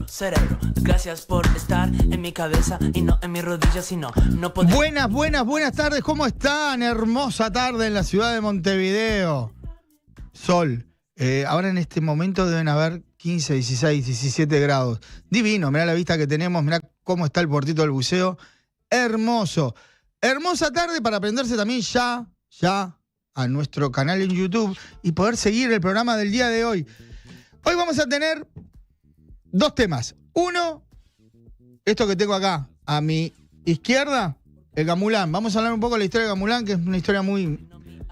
Cerebro, gracias por estar en mi cabeza y no en mis rodillas, sino no poder... Buenas tardes, ¿cómo están? Hermosa tarde en la ciudad de Montevideo. Sol. Ahora en este momento deben haber 15, 16, 17 grados. Divino, mirá la vista que tenemos, mirá cómo está el puertito del buceo. Hermoso. Hermosa tarde para prenderse también ya a nuestro canal en YouTube y poder seguir el programa del día de hoy. Hoy vamos a tener dos temas. Uno, esto que tengo acá a mi izquierda, el Gamulán. Vamos a hablar un poco de la historia del Gamulán, que es una historia muy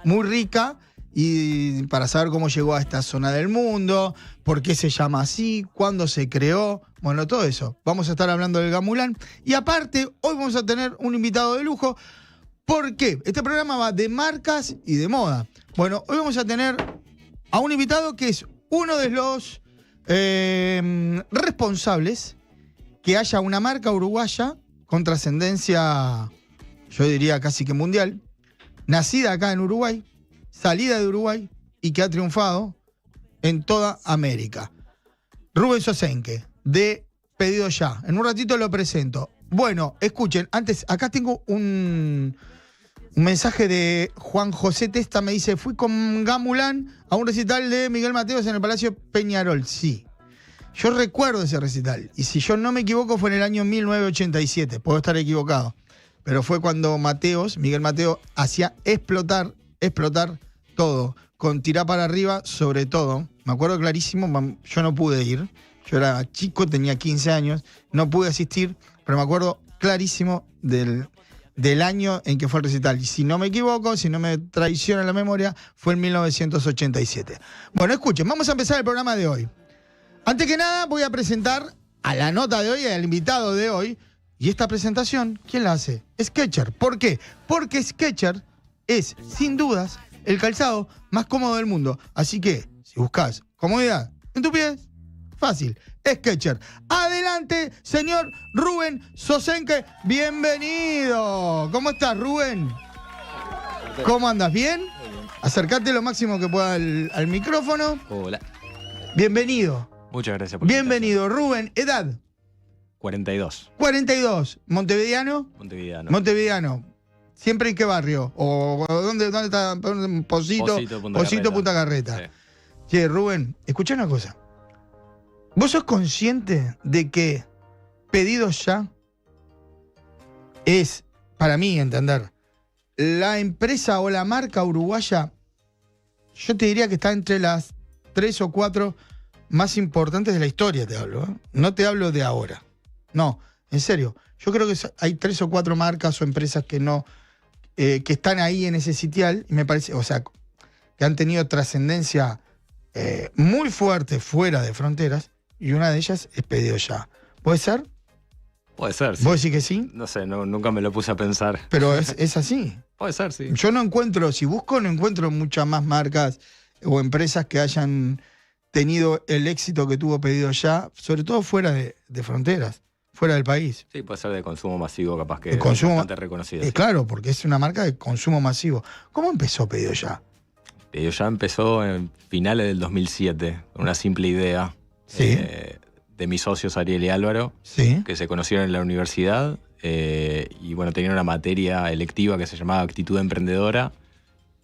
rica, y para saber cómo llegó a esta zona del mundo, por qué se llama así, cuándo se creó, bueno, todo eso. Vamos a estar hablando del Gamulán. Y aparte, hoy vamos a tener un invitado de lujo. ¿Por qué? Este programa va de marcas y de moda. Bueno, hoy vamos a tener a un invitado que es uno de los responsables que haya una marca uruguaya con trascendencia, yo diría casi que mundial, nacida acá en Uruguay, salida de Uruguay y que ha triunfado en toda América. Rubén Sosenque, de Pedido Ya. En un ratito lo presento. Bueno, escuchen, antes, acá tengo un mensaje de Juan José Testa, me dice, fui con Gamulán a un recital de Miguel Mateos en el Palacio Peñarol. Sí, yo recuerdo ese recital, y si yo no me equivoco fue en el año 1987, puedo estar equivocado, pero fue cuando Miguel Mateo, hacía explotar todo, con Tirá para arriba sobre todo. Me acuerdo clarísimo, yo no pude ir, yo era chico, tenía 15 años, no pude asistir, pero me acuerdo clarísimo del año en que fue el recital. Y si no me equivoco, si no me traiciona la memoria, fue en 1987. Bueno, escuchen, vamos a empezar el programa de hoy. Antes que nada, voy a presentar a la nota de hoy, al invitado de hoy. Y esta presentación, ¿quién la hace? Skechers. ¿Por qué? Porque Skechers es, sin dudas, el calzado más cómodo del mundo. Así que, si buscas comodidad en tus pies, fácil, Skechers. Adelante, señor Rubén Sosenque, bienvenido. ¿Cómo estás, Rubén? ¿Cómo andas? ¿Bien? Acércate lo máximo que pueda al micrófono. Hola. Bienvenido. Muchas gracias por Bienvenido, Rubén. ¿Edad? 42. 42. ¿Montevideano? Montevideano. ¿Siempre en qué barrio? ¿O dónde está? Posito, Punta Carreta. Sí. Che, Rubén, escuchá una cosa. ¿Vos sos consciente de que Pedido Ya es, para mí entender, la empresa o la marca uruguaya, yo te diría que está entre las 3 o 4 más importantes de la historia, te hablo, ¿eh? No te hablo de ahora. No, en serio. Yo creo que hay 3 o 4 marcas o empresas que no, que están ahí en ese sitial, y me parece, o sea, que han tenido trascendencia muy fuerte fuera de fronteras, y una de ellas es Pedido Ya. ¿Puede ser? Puede ser, sí. ¿Vos decís que sí? No sé, nunca me lo puse a pensar. Pero es así. Puede ser, sí. Yo no encuentro, si busco, no encuentro muchas más marcas o empresas que hayan tenido el éxito que tuvo Pedido Ya, sobre todo fuera de fronteras, fuera del país. Sí, puede ser de consumo masivo, capaz que de consumo, bastante reconocido. Sí. Claro, porque es una marca de consumo masivo. ¿Cómo empezó Pedido Ya? Pedido Ya empezó en finales del 2007, con una simple idea. Sí. De mis socios Ariel y Álvaro, Sí. que se conocieron en la universidad, y bueno, tenían una materia electiva que se llamaba Actitud Emprendedora,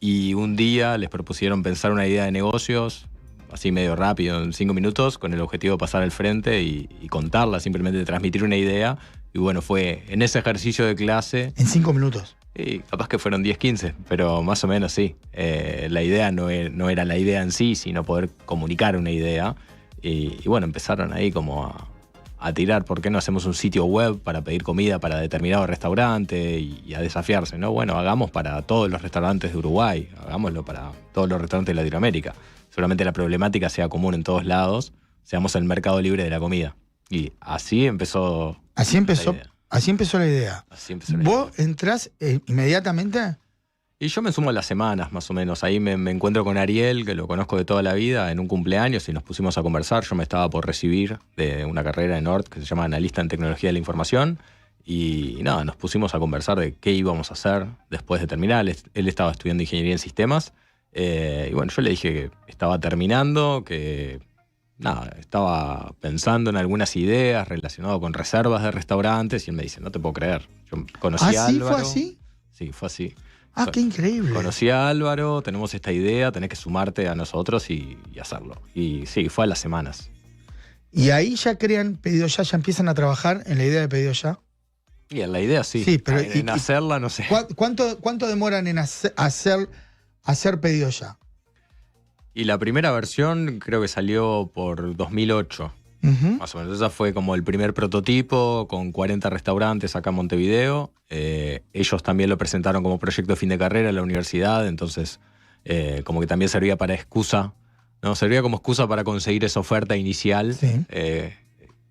y un día les propusieron pensar una idea de negocios, así medio rápido, en 5 minutos, con el objetivo de pasar al frente y contarla, simplemente transmitir una idea. Y bueno, fue en ese ejercicio de clase... En 5 minutos. Y capaz que fueron 10, 15, pero más o menos sí. La idea no era la idea en sí, sino poder comunicar una idea. Y bueno, empezaron ahí como a tirar, ¿por qué no hacemos un sitio web para pedir comida para determinado restaurante? Y a desafiarse, ¿no? Bueno, hagamos para todos los restaurantes de Uruguay, hagámoslo para todos los restaurantes de Latinoamérica. Seguramente la problemática sea común en todos lados, seamos el mercado libre de la comida. Y así empezó. Así empezó la idea. Así empezó la idea. ¿Vos entrás inmediatamente? Y yo me sumo a las semanas, más o menos. Ahí me encuentro con Ariel, que lo conozco de toda la vida, en un cumpleaños y nos pusimos a conversar. Yo me estaba por recibir de una carrera en Nord que se llama Analista en Tecnología de la Información. Y nada, nos pusimos a conversar de qué íbamos a hacer después de terminar. Él estaba estudiando Ingeniería en Sistemas. Y bueno, yo le dije que estaba terminando, que nada, estaba pensando en algunas ideas relacionadas con reservas de restaurantes. Y él me dice, no te puedo creer. Yo conocí a ¿Ah, sí? Álvaro. ¿Fue así? Sí, fue así. Ah, qué increíble. Conocí a Álvaro, tenemos esta idea, tenés que sumarte a nosotros y hacerlo. Y sí, fue a las semanas. Y ahí ya crean Pedido Ya, ya empiezan a trabajar en la idea de Pedido Ya. Y en la idea sí. Sí, pero en hacerla no sé. ¿Cuánto demoran en hacer Pedido Ya? Y la primera versión creo que salió por 2008. Más o menos. Esa fue como el primer prototipo con 40 restaurantes acá en Montevideo. Ellos también lo presentaron como proyecto de fin de carrera en la universidad, entonces como que también servía para excusa, ¿no? Servía como excusa para conseguir esa oferta inicial. Sí.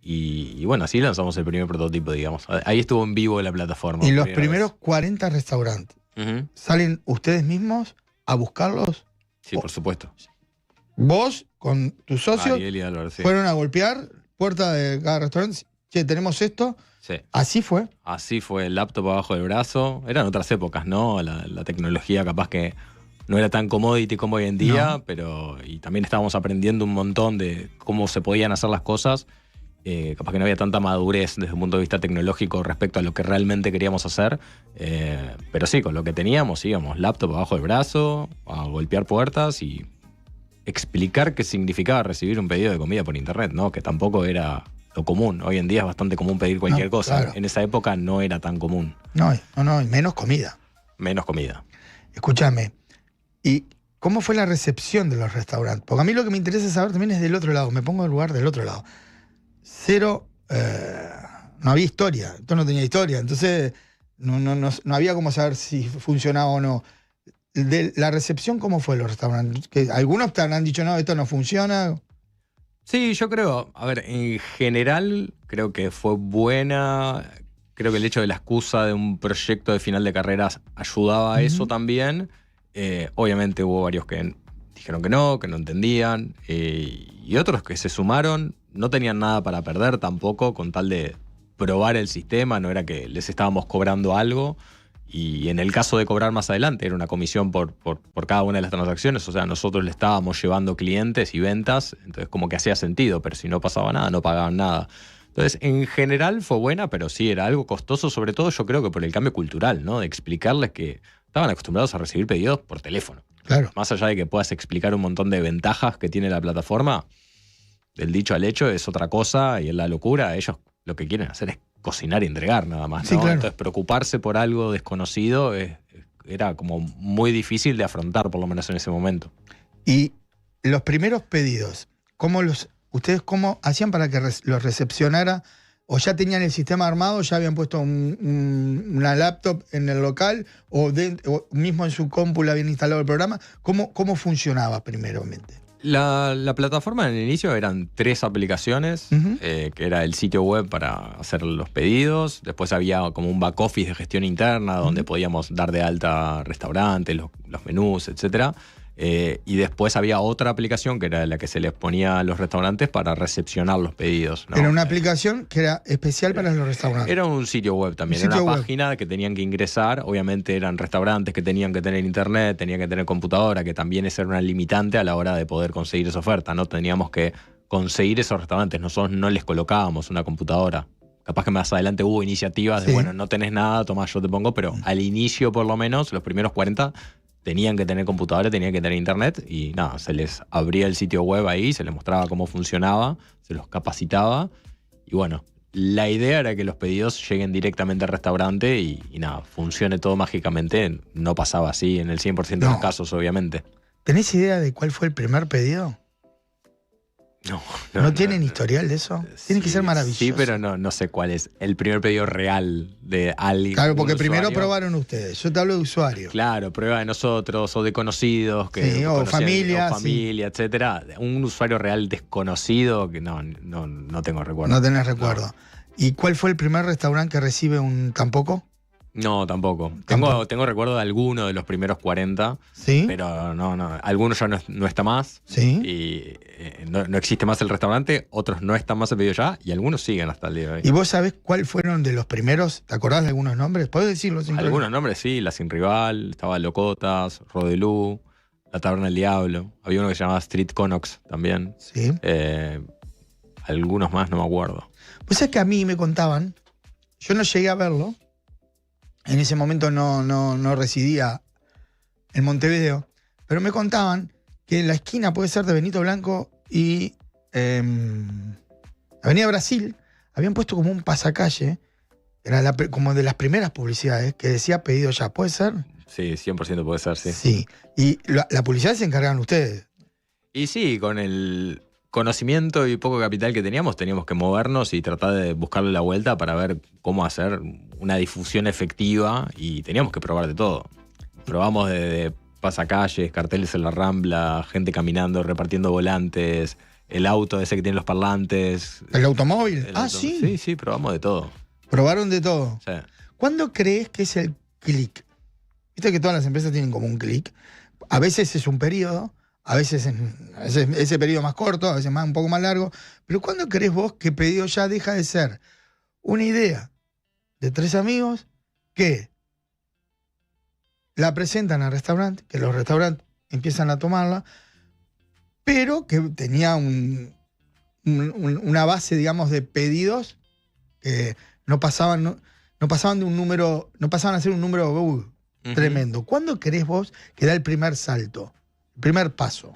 Y bueno, así lanzamos el primer prototipo, digamos. Ahí estuvo en vivo la plataforma. Y los primeros 40 restaurantes, ¿salen ustedes mismos a buscarlos? Sí, por supuesto. Vos, con tus socios, Ariel y Álvaro, sí. fueron a golpear puerta de cada restaurante. Che, tenemos esto. Sí. Así fue. Así fue, el laptop abajo del brazo. Eran otras épocas, ¿no? La tecnología capaz que no era tan commodity como hoy en día, pero y también estábamos aprendiendo un montón de cómo se podían hacer las cosas. Capaz que no había tanta madurez desde un punto de vista tecnológico respecto a lo que realmente queríamos hacer. Pero sí, con lo que teníamos, íbamos laptop abajo del brazo, a golpear puertas y explicar qué significaba recibir un pedido de comida por internet, ¿no? Que tampoco era lo común. Hoy en día es bastante común pedir cualquier cosa. Claro. En esa época no era tan común. No, y menos comida. Menos comida. Escúchame, ¿y cómo fue la recepción de los restaurantes? Porque a mí lo que me interesa saber también es del otro lado. Me pongo en el lugar del otro lado. Cero, no había historia. Esto no tenía historia. Entonces no había cómo saber si funcionaba o no. De la recepción, ¿cómo fue los restaurantes? Que algunos te han dicho, no, esto no funciona. Sí, yo creo, a ver, en general creo que fue buena. Creo que el hecho de la excusa de un proyecto de final de carreras ayudaba a eso también. Obviamente hubo varios que dijeron que no entendían. Y otros que se sumaron, no tenían nada para perder tampoco, con tal de probar el sistema. No era que les estábamos cobrando algo. Y en el caso de cobrar más adelante, era una comisión por cada una de las transacciones. O sea, nosotros le estábamos llevando clientes y ventas, entonces como que hacía sentido, pero si no pasaba nada, no pagaban nada. Entonces, en general fue buena, pero sí, era algo costoso, sobre todo yo creo que por el cambio cultural, ¿no? De explicarles que estaban acostumbrados a recibir pedidos por teléfono. Claro. Más allá de que puedas explicar un montón de ventajas que tiene la plataforma, del dicho al hecho es otra cosa, y en la locura ellos lo que quieren hacer es cocinar y entregar nada más, ¿no? Sí, claro. Entonces preocuparse por algo desconocido era como muy difícil de afrontar, por lo menos en ese momento. Y los primeros pedidos, ¿ustedes cómo hacían para que los recepcionara? ¿O ya tenían el sistema armado, ya habían puesto una laptop en el local, o mismo en su compu le habían instalado el programa? ¿Cómo funcionaba primeramente? La plataforma en el inicio eran 3 aplicaciones, que era el sitio web para hacer los pedidos. Después había como un back office de gestión interna donde podíamos dar de alta restaurantes, los menús, etc. Y después había otra aplicación que era la que se les ponía a los restaurantes para recepcionar los pedidos, ¿no? Era una aplicación que era especial para los restaurantes. Era un sitio web también, era una página que tenían que ingresar. Obviamente eran restaurantes que tenían que tener internet, tenían que tener computadora, que también esa era una limitante a la hora de poder conseguir esa oferta, ¿no? Teníamos que conseguir esos restaurantes, nosotros no les colocábamos una computadora. Capaz que más adelante hubo iniciativas de, bueno, no tenés nada, tomá, yo te pongo, pero al inicio por lo menos, los primeros 40 tenían que tener computadora, tenían que tener internet y nada, se les abría el sitio web ahí, se les mostraba cómo funcionaba, se los capacitaba y bueno, la idea era que los pedidos lleguen directamente al restaurante y nada, funcione todo mágicamente. No pasaba así en el 100% de los casos, obviamente. ¿Tenés idea de cuál fue el primer pedido? ¿No tienen historial de eso? Tiene que ser maravilloso. Sí, pero no sé cuál es el primer pedido real de alguien. Claro, porque primero probaron ustedes. Yo te hablo de usuarios. Claro, prueba de nosotros o de conocidos. Que o familia. O familia, etcétera. Un usuario real desconocido que no tengo recuerdo. No tenés recuerdo. ¿Y cuál fue el primer restaurante que recibe un tampoco? No, tampoco. Tampoco. Tengo recuerdo de alguno de los primeros 40, ¿Sí? pero no. Algunos ya no está más. ¿Sí? Y no existe más el restaurante, otros no están más el pedido ya, y algunos siguen hasta el día de hoy. ¿Y vos sabés cuáles fueron de los primeros? ¿Te acordás de algunos nombres? ¿Podés decirlos sin Algunos problema? nombres sí, La Sin Rival, estaba Locotas, Rodelú, La Taberna del Diablo. Había uno que se llamaba Street Conox también. Sí. Algunos más, no me acuerdo. Pues es que a mí me contaban, yo no llegué a verlo, en ese momento no residía en Montevideo, pero me contaban que en la esquina, puede ser de Benito Blanco y Avenida Brasil, habían puesto como un pasacalle, era como de las primeras publicidades, que decía pedido ya, ¿puede ser? Sí, 100% puede ser, sí. Sí. Y la publicidad se encargaban ustedes. Y sí, con el conocimiento y poco capital que teníamos que movernos y tratar de buscarle la vuelta para ver cómo hacer una difusión efectiva, y teníamos que probar de todo. Probamos de pasacalles, carteles en la Rambla, gente caminando, repartiendo volantes, el auto ese que tiene los parlantes. ¿El automóvil? Sí. Sí, probamos de todo. Probaron de todo. Sí. ¿Cuándo crees que es el clic? Viste que todas las empresas tienen como un clic. A veces es un periodo, a veces ese periodo más corto, a veces un poco más largo. Pero ¿cuándo crees vos que Pedido Ya deja de ser una idea de tres amigos que la presentan al restaurante, que los restaurantes empiezan a tomarla, pero que tenía una base, digamos, de pedidos que no pasaban de un número, no pasaban a ser un número tremendo? ¿Cuándo crees vos que da el primer salto, el primer paso?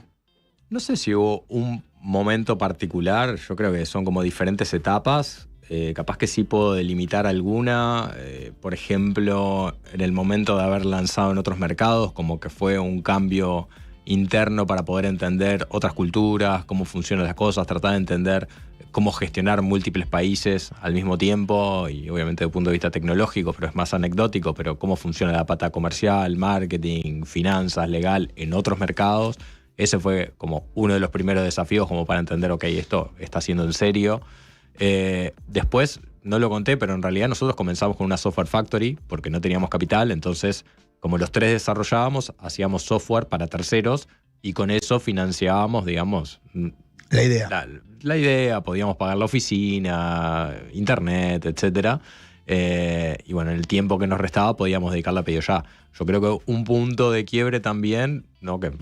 No sé si hubo un momento particular, yo creo que son como diferentes etapas. Capaz que sí puedo delimitar alguna, por ejemplo, en el momento de haber lanzado en otros mercados, como que fue un cambio interno para poder entender otras culturas, cómo funcionan las cosas, tratar de entender cómo gestionar múltiples países al mismo tiempo, y obviamente desde el punto de vista tecnológico, pero es más anecdótico, pero cómo funciona la pata comercial, marketing, finanzas, legal en otros mercados. Ese fue como uno de los primeros desafíos como para entender, ok, esto está siendo en serio. Después, no lo conté, pero en realidad nosotros comenzamos con una software factory porque no teníamos capital, entonces como los tres desarrollábamos, hacíamos software para terceros y con eso financiábamos, digamos, la idea. La idea, podíamos pagar la oficina, internet, etc. Y bueno, en el tiempo que nos restaba podíamos dedicarle a Pedido Ya. Yo creo que un punto de quiebre también, ¿no? Que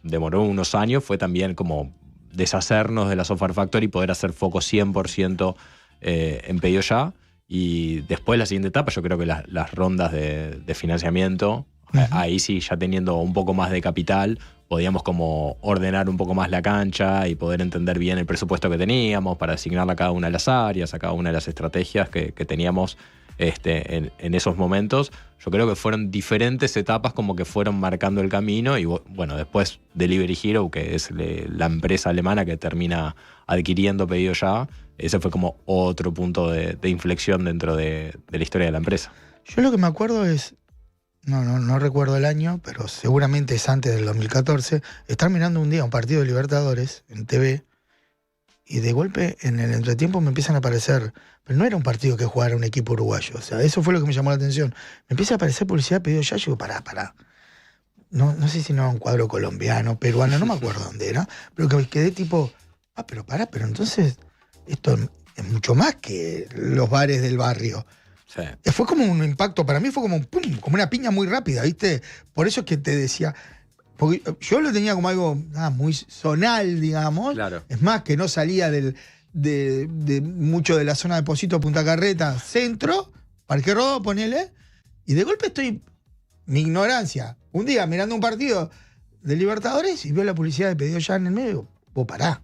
demoró unos años, fue también como deshacernos de la Software Factory y poder hacer foco 100% en Pedido Ya. Y después la siguiente etapa, yo creo que las rondas de financiamiento, ahí sí, ya teniendo un poco más de capital, podíamos como ordenar un poco más la cancha y poder entender bien el presupuesto que teníamos para asignarle a cada una de las áreas, a cada una de las estrategias que teníamos en esos momentos. Yo creo que fueron diferentes etapas como que fueron marcando el camino, y bueno, después Delivery Hero, que es la empresa alemana que termina adquiriendo Pedido Ya, ese fue como otro punto de inflexión dentro de la historia de la empresa. Yo lo que me acuerdo es, no recuerdo el año, pero seguramente es antes del 2014, estar mirando un día un partido de Libertadores en TV, y de golpe en el entretiempo me empiezan a aparecer, pero no era un partido que jugara un equipo uruguayo, o sea, eso fue lo que me llamó la atención. Me empieza a aparecer publicidad Pedido Ya, yo digo, pará. No sé si no era un cuadro colombiano, peruano, no me acuerdo dónde era, pero que quedé tipo, pero entonces esto es mucho más que los bares del barrio. Sí. Fue como un impacto, para mí fue como como una piña muy rápida, ¿viste? Por eso es que te decía, porque yo lo tenía como algo muy zonal, digamos. Claro. Es más, que no salía de mucho de la zona de Pocito, Punta Carreta, centro, Parque Rodó, ponele, y de golpe estoy, mi ignorancia, un día mirando un partido de Libertadores y veo la publicidad de Pedido Ya en el medio, vos pará.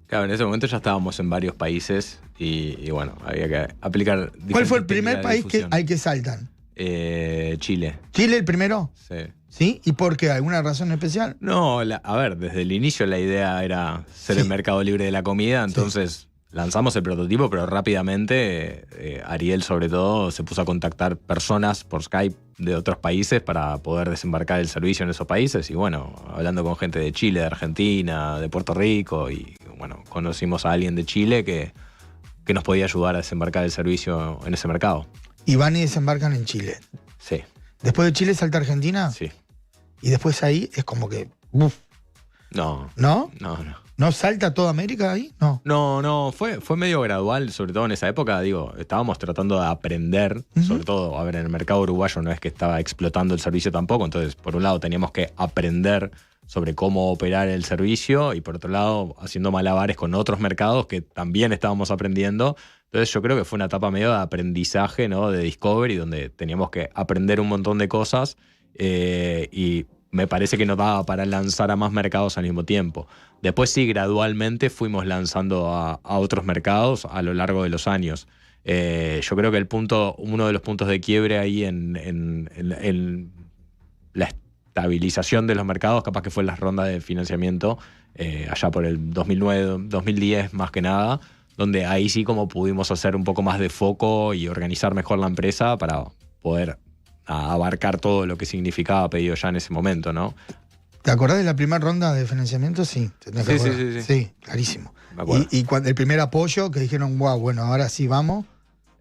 Claro, en ese momento ya estábamos en varios países y bueno, había que aplicar. ¿Cuál fue el primer país al que saltan? Chile. ¿Chile el primero? Sí. ¿Sí? ¿Y por qué? ¿Alguna razón especial? No, a ver, desde el inicio la idea era ser el mercado libre de la comida, entonces lanzamos el prototipo, pero rápidamente Ariel sobre todo se puso a contactar personas por Skype de otros países para poder desembarcar el servicio en esos países, y bueno, hablando con gente de Chile, de Argentina, de Puerto Rico, y bueno, conocimos a alguien de Chile que nos podía ayudar a desembarcar el servicio en ese mercado. Y van y desembarcan en Chile. Sí, Después de Chile salta Argentina. sí. Y después ahí es como que. Uf, No, ¿no? no, no. ¿No salta toda América ahí? No. No, fue medio gradual, sobre todo en esa época, digo, estábamos tratando de aprender, sobre todo, a ver, en el mercado uruguayo no es que estaba explotando el servicio tampoco, entonces, por un lado, teníamos que aprender sobre cómo operar el servicio y por otro lado, haciendo malabares con otros mercados que también estábamos aprendiendo. Entonces, yo creo que fue una etapa medio de aprendizaje, ¿no? De discovery, donde teníamos que aprender un montón de cosas y me parece que nos daba para lanzar a más mercados al mismo tiempo. Después sí, gradualmente fuimos lanzando a otros mercados a lo largo de los años. Yo creo que uno de los puntos de quiebre ahí en la estabilización de los mercados, capaz que fue la ronda de financiamiento allá por el 2009, 2010 más que nada, donde ahí sí como pudimos hacer un poco más de foco y organizar mejor la empresa para poder abarcar todo lo que significaba pedido ya en ese momento, ¿no? ¿Te acordás de la primera ronda de financiamiento? Sí, te tenés que acordar. Sí. Sí, clarísimo. Me acuerdo. Y cuando el primer apoyo que dijeron, wow, bueno, ahora sí vamos.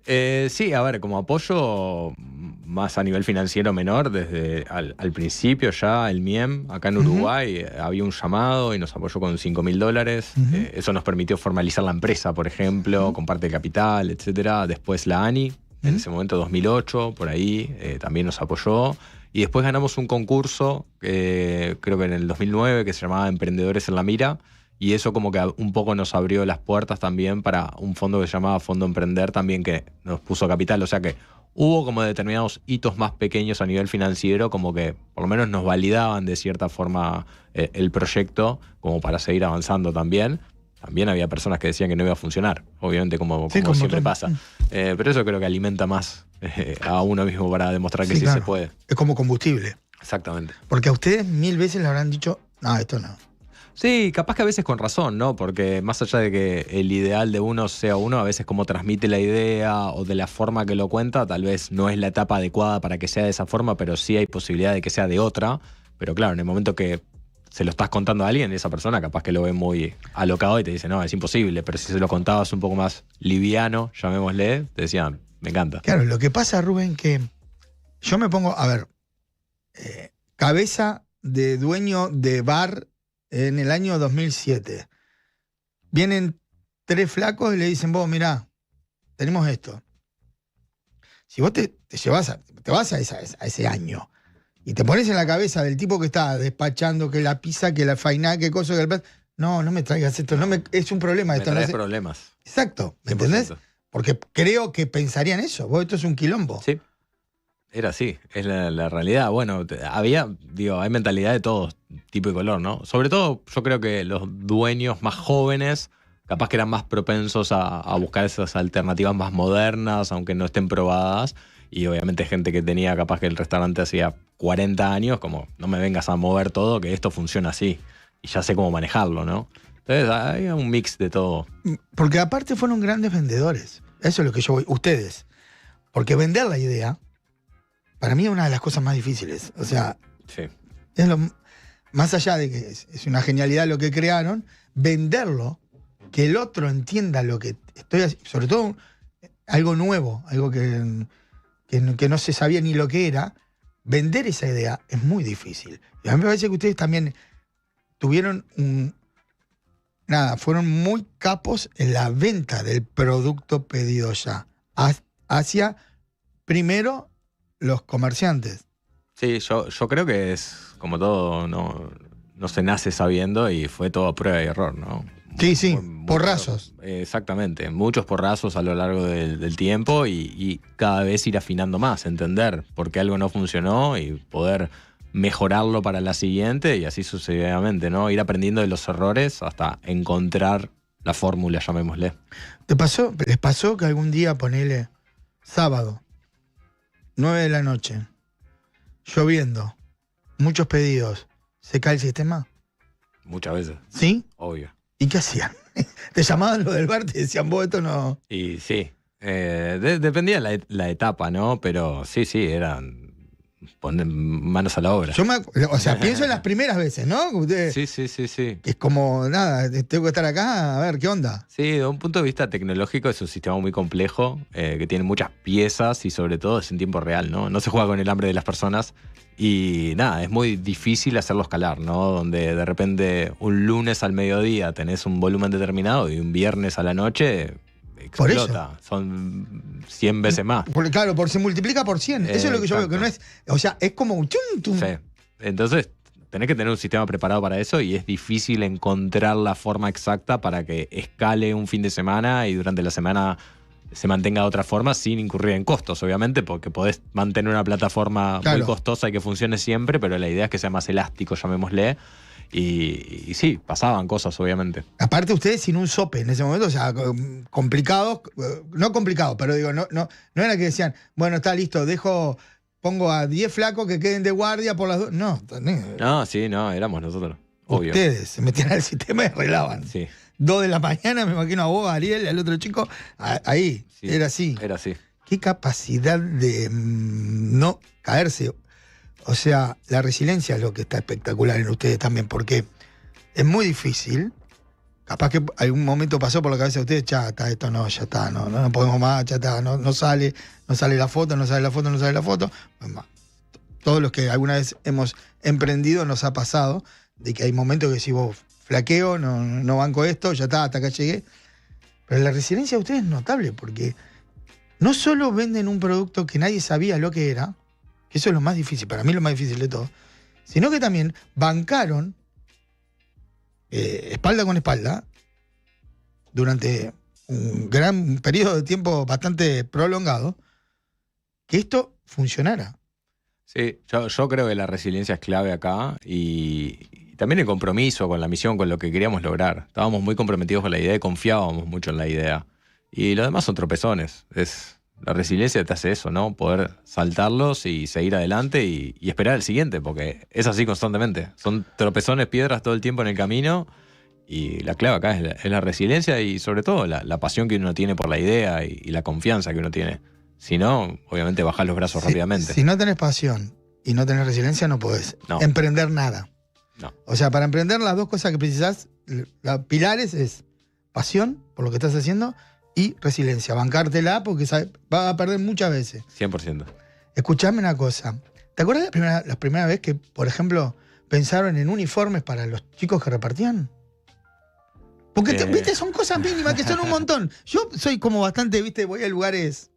Sí, a ver, como apoyo más a nivel financiero menor, desde al principio ya el MIEM, acá en Uruguay, había un llamado y nos apoyó con $5.000. Eso nos permitió formalizar la empresa, por ejemplo, con parte de capital, etcétera. Después la ANI, en ese momento 2008, por ahí, también nos apoyó. Y después ganamos un concurso, creo que en el 2009, que se llamaba Emprendedores en la Mira. Y eso como que un poco nos abrió las puertas también para un fondo que se llamaba Fondo Emprender también, que nos puso capital. O sea que hubo como determinados hitos más pequeños a nivel financiero, como que por lo menos nos validaban de cierta forma el proyecto como para seguir avanzando también. También había personas que decían que no iba a funcionar, obviamente como siempre pasa. Pero eso creo que alimenta más a uno mismo para demostrar que sí claro. se puede. Es como combustible. Exactamente. Porque a ustedes 1000 veces le habrán dicho, no, esto no. Sí, capaz que a veces con razón, ¿no? Porque más allá de que el ideal de uno sea uno, a veces como transmite la idea o de la forma que lo cuenta, tal vez no es la etapa adecuada para que sea de esa forma, pero sí hay posibilidad de que sea de otra. Pero claro, en el momento que se lo estás contando a alguien, esa persona capaz que lo ve muy alocado y te dice, no, es imposible. Pero si se lo contabas un poco más liviano, llamémosle, te decían, me encanta. Claro, lo que pasa, Rubén, que yo me pongo, a ver, cabeza de dueño de bar en el año 2007. Vienen 3 flacos y le dicen, vos, mirá, tenemos esto. Si vos te vas a ese año y te pones en la cabeza del tipo que está despachando, que la pizza, que la fainá, que cosa, que el plato, no me traigas esto, es un problema. Me traes problemas. Exacto, ¿me 100%. entendés? Porque creo que pensarían eso, vos, esto es un quilombo. Sí. Era así, es la realidad. Bueno, hay mentalidad de todo tipo y color, ¿no? Sobre todo, yo creo que los dueños más jóvenes, capaz que eran más propensos a buscar esas alternativas más modernas, aunque no estén probadas. Y obviamente gente que tenía capaz que el restaurante hacía 40 años, como no me vengas a mover todo, que esto funciona así. Y ya sé cómo manejarlo, ¿no? Entonces hay un mix de todo. Porque aparte fueron grandes vendedores. Eso es lo que yo voy. Ustedes. Porque vender la idea, para mí es una de las cosas más difíciles. O sea, Sí. es más allá de que es una genialidad lo que crearon, venderlo, que el otro entienda lo que estoy haciendo, sobre todo algo nuevo, algo que no se sabía ni lo que era, vender esa idea es muy difícil. Y a mí me parece que ustedes también tuvieron fueron muy capos en la venta del producto pedido ya, hacia primero los comerciantes. Sí, yo creo que es como todo, no se nace sabiendo y fue todo a prueba y error, ¿no? Sí, porrazos. Exactamente, muchos porrazos a lo largo del tiempo y cada vez ir afinando más, entender por qué algo no funcionó y poder mejorarlo para la siguiente y así sucesivamente, ¿no? Ir aprendiendo de los errores hasta encontrar la fórmula, llamémosle. ¿Les pasó que algún día, ponele sábado, 9 de la noche, lloviendo, muchos pedidos, se cae el sistema? Muchas veces. ¿Sí? Obvio. ¿Y qué hacían? Te llamaban los del bar, te decían, vos esto no... Y sí, dependía la etapa, ¿no? Pero sí, eran ponen manos a la obra. O sea, pienso en las primeras veces, ¿no? Ustedes, Sí. es como, nada, tengo que estar acá, a ver, ¿qué onda? Sí, de un punto de vista tecnológico es un sistema muy complejo, que tiene muchas piezas y sobre todo es en tiempo real, ¿no? No se juega con el hambre de las personas y nada, es muy difícil hacerlo escalar, ¿no? Donde de repente un lunes al mediodía tenés un volumen determinado y un viernes a la noche explota. Son 100 veces más. Claro, se multiplica por 100. Eso es lo que yo veo, que no es, o sea, es como un chum. Sí. Entonces, tenés que tener un sistema preparado para eso y es difícil encontrar la forma exacta para que escale un fin de semana y durante la semana se mantenga de otra forma sin incurrir en costos, obviamente, porque podés mantener una plataforma muy costosa y que funcione siempre, pero la idea es que sea más elástico, llamémosle. Y sí, pasaban cosas, obviamente. Aparte ustedes sin un sope en ese momento, o sea, complicados, no complicados, pero digo, no era que decían, bueno, está listo, pongo a 10 flacos que queden de guardia por las dos. No, éramos nosotros, obvio. Ustedes se metían al sistema y arreglaban. Sí. 2 de la mañana, me imagino a vos, a Ariel, al otro chico, ahí, sí, era así. Era así. Qué capacidad de no caerse. O sea, la resiliencia es lo que está espectacular en ustedes también, porque es muy difícil. Capaz que algún momento pasó por la cabeza de ustedes, ya está, no podemos más, ya está, no sale la foto. Bueno, todos los que alguna vez hemos emprendido nos ha pasado de que hay momentos que decís, vos, flaqueo, no banco esto, ya está, hasta acá llegué. Pero la resiliencia de ustedes es notable, porque no solo venden un producto que nadie sabía lo que era, que eso es lo más difícil, para mí lo más difícil de todo, sino que también bancaron espalda con espalda durante un gran periodo de tiempo bastante prolongado que esto funcionara. Sí, yo creo que la resiliencia es clave acá y también el compromiso con la misión, con lo que queríamos lograr. Estábamos muy comprometidos con la idea y confiábamos mucho en la idea. Y lo demás son tropezones. La resiliencia te hace eso, ¿no? Poder saltarlos y seguir adelante y esperar el siguiente, porque es así constantemente. Son tropezones, piedras todo el tiempo en el camino y la clave acá es la resiliencia y sobre todo la pasión que uno tiene por la idea y la confianza que uno tiene. Si no, obviamente bajás los brazos rápidamente. Si no tenés pasión y no tenés resiliencia, no podés emprender nada. No. O sea, para emprender las dos cosas que precisás, pilares es pasión por lo que estás haciendo y resiliencia, bancártela porque vas a perder muchas veces. 100%. Escuchame una cosa. ¿Te acuerdas la primera vez que, por ejemplo, pensaron en uniformes para los chicos que repartían? Porque, viste, son cosas mínimas que son un montón. Yo soy como bastante, viste, voy a lugares...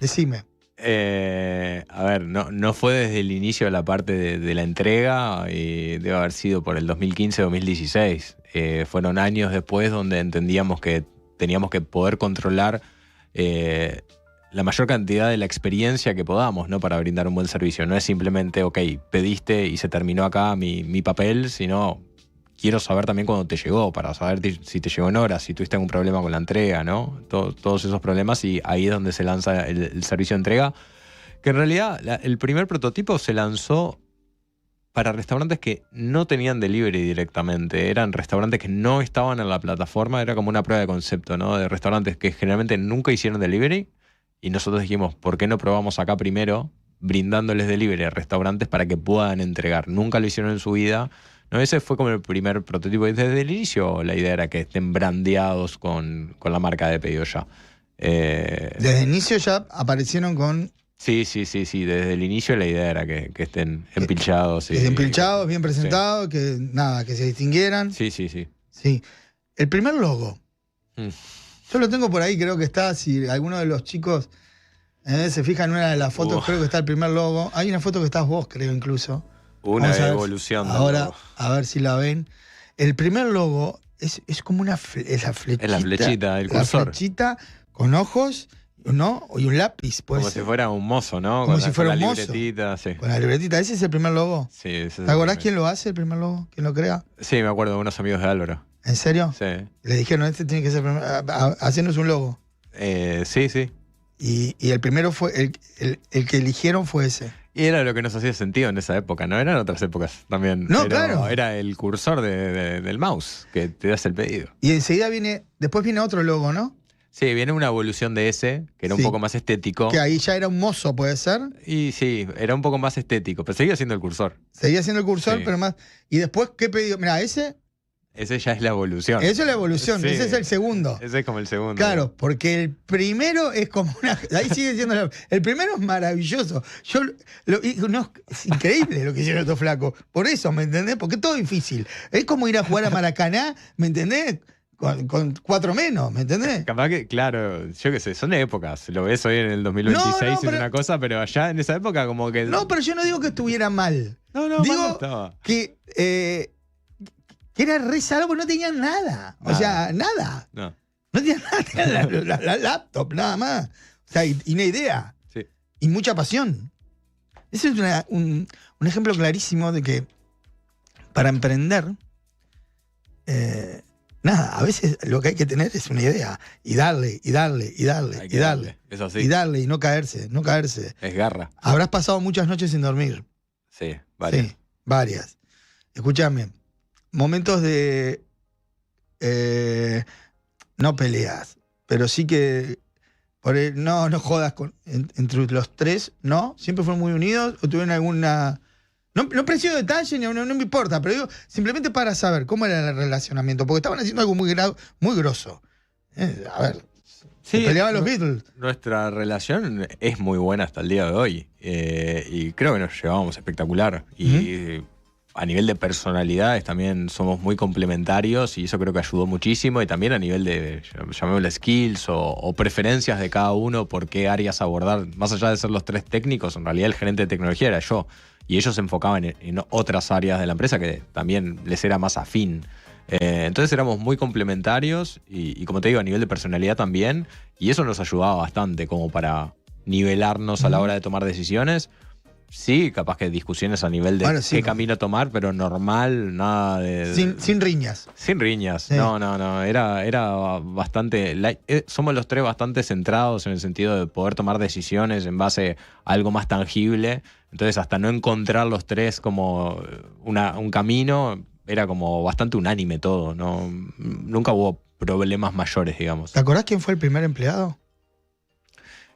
Decime. A ver, no fue desde el inicio de la parte de la entrega, y debe haber sido por el 2015-2016. Fueron años después donde entendíamos que teníamos que poder controlar la mayor cantidad de la experiencia que podamos, ¿no? Para brindar un buen servicio. No es simplemente, ok, pediste y se terminó acá mi papel, sino quiero saber también cuándo te llegó, para saber si te llegó en horas, si tuviste algún problema con la entrega, ¿no? Todos esos problemas, y ahí es donde se lanza el servicio de entrega, que en realidad el primer prototipo se lanzó para restaurantes que no tenían delivery directamente, eran restaurantes que no estaban en la plataforma, era como una prueba de concepto, ¿no? De restaurantes que generalmente nunca hicieron delivery, y nosotros dijimos, ¿por qué no probamos acá primero, brindándoles delivery a restaurantes para que puedan entregar? Nunca lo hicieron en su vida. No, ese fue como el primer prototipo. Desde el inicio la idea era que estén brandeados con la marca de Pedido Ya. Desde el inicio ya aparecieron con... Sí. Desde el inicio la idea era que estén empilchados. Empilchados, bien presentados, que se distinguieran. Sí. Sí. El primer logo. Yo lo tengo por ahí, creo que está, si alguno de los chicos se fija en una de las fotos, creo que está el primer logo. Hay una foto que estás vos, creo, incluso. Una evolución. Ahora, a ver si la ven. El primer logo es como una flechita. Es la flechita, el cursor. La flechita con ojos, ¿no? Y un lápiz. Como si fuera un mozo, ¿no? Como si fuera un mozo. Libretita, sí. Con la libretita. ¿Ese es el primer logo? Sí, ese es el ¿Te acordás quién lo hace, el primer logo? ¿Quién lo crea? Sí, me acuerdo de unos amigos de Álvaro. ¿En serio? Sí. Le dijeron, este tiene que ser el primer, hacernos un logo. Sí. Y el primero fue, el que eligieron fue ese. Y era lo que nos hacía sentido en esa época, ¿no? Eran otras épocas también. No, claro. Era el cursor del mouse que te das el pedido. Y enseguida después viene otro logo, ¿no? Sí, viene una evolución de ese, que era un Sí. poco más estético. Que ahí ya era un mozo, ¿puede ser? Y sí, era un poco más estético, pero seguía siendo el cursor. Seguía siendo el cursor, Sí. pero más. Y después, ¿qué pedido? Mira, ese. Ese ya es la evolución. Eso es la evolución, Sí. ese es el segundo. Ese es como el segundo. Claro, porque el primero es como una. Ahí sigue siendo. El primero es maravilloso. No, es increíble lo que hicieron estos flacos. Por eso, ¿me entendés? Porque es todo difícil. Es como ir a jugar a Maracaná, ¿me entendés? Con 4 menos, ¿me entendés? Capaz que, claro, yo qué sé, son épocas. Lo ves hoy en el 2026 No, es pero- una cosa, pero allá en esa época como que... No, pero yo no digo que estuviera mal. no, mal no Digo estaba. que era re salvo porque no tenían nada. O Nada. sea, nada. No, No tenían nada, tenían la laptop, nada más. O sea, y una idea. sí. Y mucha pasión. Ese es un ejemplo clarísimo de que para emprender, nada, a veces lo que hay que tener es una idea. Y darle, y darle, y darle, Hay y que darle. Es así. Y darle, y no caerse, no caerse. Es garra. Habrás pasado muchas noches sin dormir. Sí, vale. Sí, varias. Escúchame, momentos de no peleas, pero sí que no jodas entre los tres, ¿no? Siempre fueron muy unidos o tuvieron alguna. No precio detalle, no me importa, pero digo, simplemente para saber cómo era el relacionamiento, porque estaban haciendo algo muy grosso. A ver, se peleaban los Beatles. Nuestra relación es muy buena hasta el día de hoy. Y creo que nos llevábamos espectacular. Y a nivel de personalidades también somos muy complementarios y eso creo que ayudó muchísimo. Y también a nivel de, llamémosle skills o preferencias de cada uno por qué áreas abordar. Más allá de ser los tres técnicos, en realidad el gerente de tecnología era yo. Y ellos se enfocaban en otras áreas de la empresa que también les era más afín. Entonces éramos muy complementarios y como te digo, a nivel de personalidad también. Y eso nos ayudaba bastante como para nivelarnos a la hora de tomar decisiones. Sí, capaz que discusiones a nivel de Bueno, sí, qué no. camino tomar, pero normal, nada de... Sin riñas. Sin riñas, Sí. no, era bastante... somos los tres bastante centrados en el sentido de poder tomar decisiones en base a algo más tangible. Entonces hasta no encontrar los tres como un camino, era como bastante unánime todo. Nunca hubo problemas mayores, digamos. ¿Te acordás quién fue el primer empleado?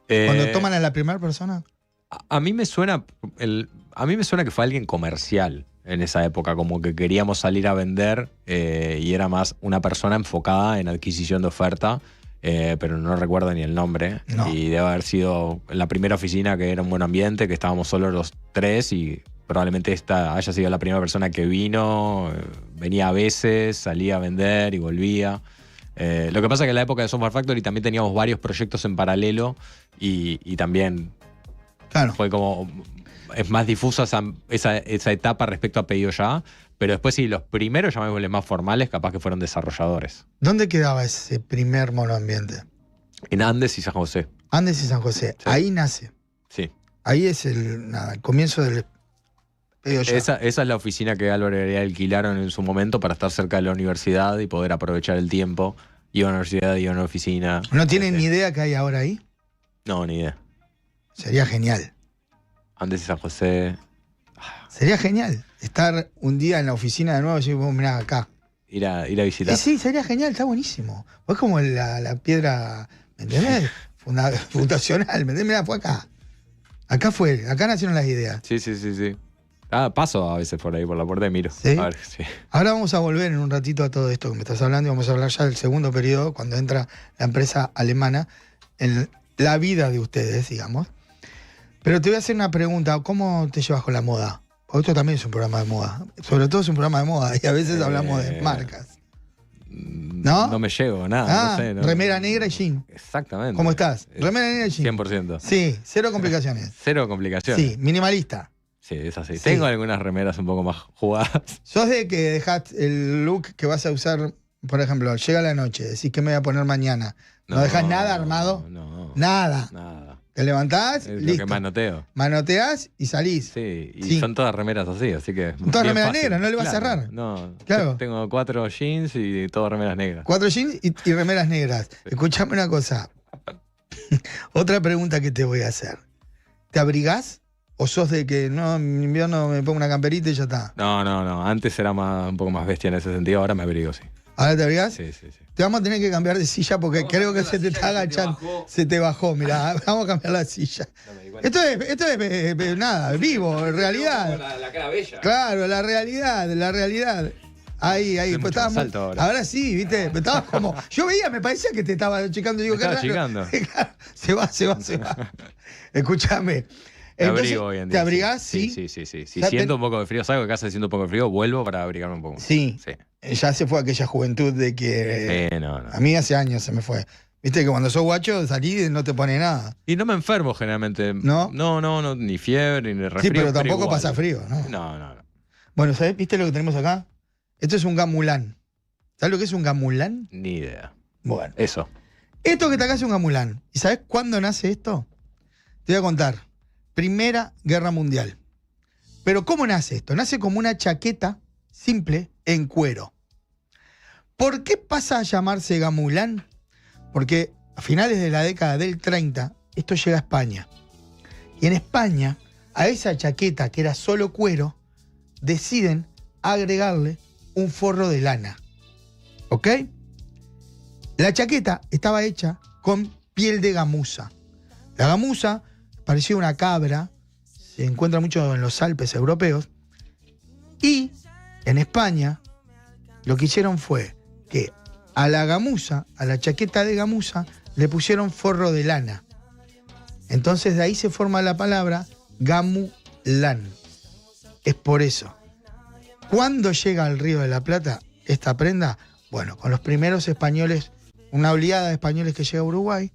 Cuando toman a la primera persona. A mí me suena que fue alguien comercial en esa época, como que queríamos salir a vender y era más una persona enfocada en adquisición de oferta, pero no recuerdo ni el nombre. No. Y debe haber sido en la primera oficina que era un buen ambiente, que estábamos solo los tres y probablemente esta haya sido la primera persona que vino, venía a veces, salía a vender y volvía. Lo que pasa es que en la época de Software Factory también teníamos varios proyectos en paralelo y también... Claro. Fue como. Es más difusa esa etapa respecto a pedido ya. Pero después sí, los primeros, llamémosle más formales, capaz que fueron desarrolladores. ¿Dónde quedaba ese primer monoambiente? En Andes y San José. Andes y San José. Sí. Ahí nace. Sí. Ahí es el comienzo del pedido ya. Esa es la oficina que Álvaro y Ariel alquilaron en su momento para estar cerca de la universidad y poder aprovechar el tiempo. Iba a la universidad, iba a una oficina. ¿No tienen ni idea qué hay ahora ahí? No, ni idea. Sería genial. Andes y San José. Sería genial estar un día en la oficina de nuevo y decir, vos mirá acá. Ir a visitar. Sí, sería genial, está buenísimo. Es como la piedra, ¿me entendés? Fundacional, ¿me entendés? Mirá, fue acá. Acá nacieron las ideas. Sí. Paso a veces por ahí, por la puerta y miro. ¿Sí? A ver, sí. Ahora vamos a volver en un ratito a todo esto que me estás hablando y vamos a hablar ya del segundo periodo, cuando entra la empresa alemana en la vida de ustedes, digamos. Pero te voy a hacer una pregunta, ¿cómo te llevas con la moda? Porque esto también es un programa de moda. Sobre todo es un programa de moda y a veces hablamos de marcas. ¿No? No me llevo, nada. Ah, no sé, no. remera negra y jean. Exactamente. ¿Cómo estás? Remera negra y jean. 100%. Sí, cero complicaciones. Cero complicaciones. Sí, minimalista. Sí, es así. Sí. Tengo algunas remeras un poco más jugadas. ¿Sos de que dejás el look que vas a usar, por ejemplo, llega la noche, decís que me voy a poner mañana? ¿No dejás nada armado? No. Nada. Nada. Te levantás, Es listo. lo que más noteo. Manoteás y salís. Sí, y Sí. son todas remeras así, así que. Todas bien remeras fácil. negras, no le vas a Claro, cerrar. No, Claro. Tengo 4 jeans y todas remeras negras. 4 jeans y remeras negras. Escuchame una cosa. Otra pregunta que te voy a hacer. ¿Te abrigás? ¿O sos de que no, en invierno me pongo una camperita y ya está? No. Antes era un poco más bestia en ese sentido, ahora me abrigo, sí. ¿Ahora te abrigás? Sí. Te vamos a tener que cambiar de silla porque creo que se te está agachando. Se te bajó, mirá. Vamos a cambiar la silla. Esto es nada, vivo, en realidad. La cara bella. Claro, la realidad. Ahí. Pues estábamos, ahora sí, ¿viste? Estabas como. Yo veía, me parecía que te estaba checando. Digo, estaba checando. Se va. Escúchame. Me abrigo hoy en día. ¿Te abrigás? Sí. Si siento un poco de frío, salgo de casa siento un poco de frío, vuelvo para abrigarme un poco. Sí. Ya se fue aquella juventud de que. No. A mí hace años se me fue. Viste que cuando sos guacho salís y no te pone nada. Y no me enfermo generalmente. ¿No? No, ni fiebre, ni resfrío. Sí, pero tampoco pasa frío, ¿no? No. Bueno, ¿sabés? ¿Viste lo que tenemos acá? Esto es un gamulán. ¿Sabes lo que es un gamulán? Ni idea. Bueno. Eso. Esto que está acá es un gamulán. ¿Y sabés cuándo nace esto? Te voy a contar. Primera Guerra Mundial. Pero ¿cómo nace esto? Nace como una chaqueta simple en cuero. ¿Por qué pasa a llamarse gamulán? Porque a finales de la década del 30, esto llega a España. Y en España, a esa chaqueta que era solo cuero, deciden agregarle un forro de lana. ¿Ok? La chaqueta estaba hecha con piel de gamuza. La gamuza parecía una cabra, se encuentra mucho en los Alpes europeos, y en España lo que hicieron fue que a la gamuza, a la chaqueta de gamuza, le pusieron forro de lana. Entonces de ahí se forma la palabra gamulán. Es por eso. ¿Cuándo llega al Río de la Plata esta prenda? Bueno, con los primeros españoles, una oleada de españoles que llega a Uruguay,